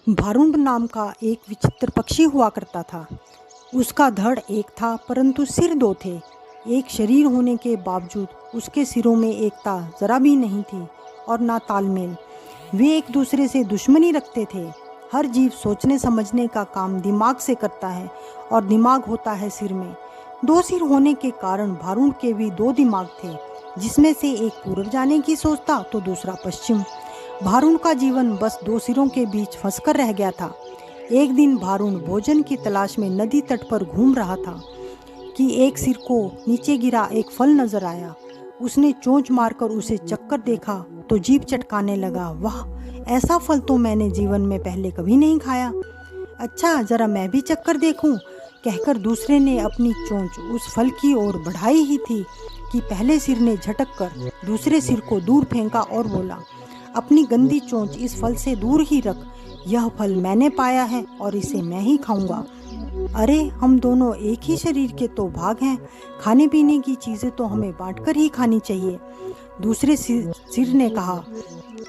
भारुंड नाम का एक विचित्र पक्षी हुआ करता था। उसका धड़ एक था परंतु सिर दो थे। एक शरीर होने के बावजूद उसके सिरों में एकता जरा भी नहीं थी और ना तालमेल। वे एक दूसरे से दुश्मनी रखते थे। हर जीव सोचने समझने का काम दिमाग से करता है और दिमाग होता है सिर में। दो सिर होने के कारण भारुंड के भी दो दिमाग थे, जिसमें से एक पूर्व जाने की सोचता तो दूसरा पश्चिम। भारुण का जीवन बस दो सिरों के बीच फंसकर रह गया था। एक दिन भारुण भोजन की तलाश में नदी तट पर घूम रहा था कि एक सिर को नीचे गिरा एक फल नजर आया। उसने चोंच मारकर उसे चक्कर देखा तो जीभ चटकाने लगा। वाह, ऐसा फल तो मैंने जीवन में पहले कभी नहीं खाया। अच्छा, जरा मैं भी चक्कर देखूं, कहकर दूसरे ने अपनी चोंच उस फल की ओर बढ़ाई ही थी कि पहले सिर ने झटक कर दूसरे सिर को दूर फेंका और बोला, अपनी गंदी चोंच इस फल से दूर ही रख। यह फल मैंने पाया है और इसे मैं ही खाऊंगा। अरे, हम दोनों एक ही शरीर के तो भाग हैं। खाने पीने की चीज़ें तो हमें बांटकर ही खानी चाहिए। दूसरे सिर ने कहा।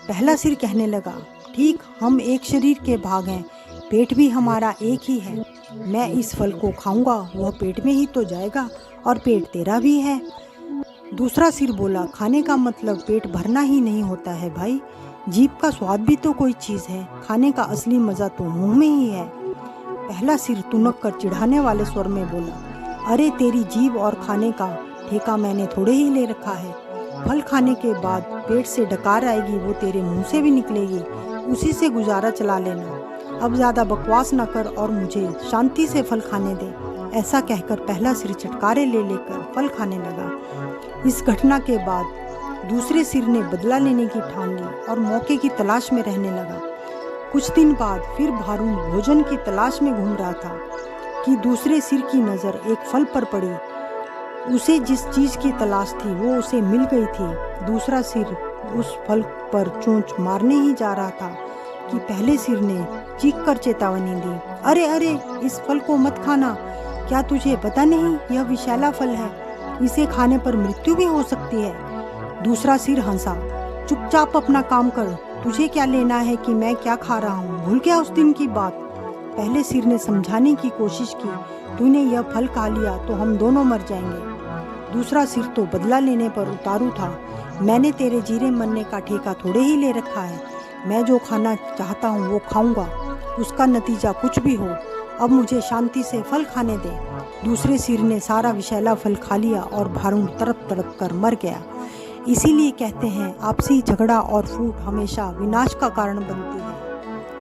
पहला सिर कहने लगा, ठीक, हम एक शरीर के भाग हैं। पेट भी हमारा एक ही है। मैं इस फल को खाऊंगा, वह पेट में ही तो जाएगा और पेट तेरा भी है। दूसरा सिर बोला, खाने का मतलब पेट भरना ही नहीं होता है भाई। जीभ का स्वाद भी तो कोई चीज़ है। खाने का असली मज़ा तो मुंह में ही है। पहला सिर तुनक कर चिढ़ाने वाले स्वर में बोला, अरे, तेरी जीभ और खाने का ठेका मैंने थोड़े ही ले रखा है। फल खाने के बाद पेट से डकार आएगी, वो तेरे मुंह से भी निकलेगी। उसी से गुजारा चला लेना। अब ज़्यादा बकवास न कर और मुझे शांति से फल खाने दे। ऐसा कहकर पहला सिर चटकारे ले लेकर फल खाने लगा। इस घटना के बाद दूसरे सिर ने बदला लेने की ठान ली और मौके की तलाश में रहने लगा। कुछ दिन बाद फिर भारुण भोजन की तलाश में घूम रहा था कि दूसरे सिर की नज़र एक फल पर पड़ी। उसे जिस चीज़ की तलाश थी वो उसे मिल गई थी। दूसरा सिर उस फल पर चोंच मारने ही जा रहा था कि पहले सिर ने चीख कर चेतावनी दी, अरे अरे, इस फल को मत खाना। क्या तुझे पता नहीं, यह विषैला फल है। इसे खाने पर मृत्यु भी हो सकती है। दूसरा सिर हंसा, चुपचाप अपना काम कर। तुझे क्या लेना है कि मैं क्या खा रहा हूँ? भूल गया उस दिन की बात? पहले सिर ने समझाने की कोशिश की, तूने यह फल खा लिया तो हम दोनों मर जाएंगे। दूसरा सिर तो बदला लेने पर उतारू था। मैंने तेरे जीरे मरने का ठेका थोड़े ही ले रखा है। मैं जो खाना चाहता हूँ वो खाऊंगा, उसका नतीजा कुछ भी हो। अब मुझे शांति से फल खाने दे। दूसरे सिर ने सारा विषैला फल खा लिया और भारुण तड़प तड़प कर मर गया। इसीलिए कहते हैं, आपसी झगड़ा और फूट हमेशा विनाश का कारण बनती है।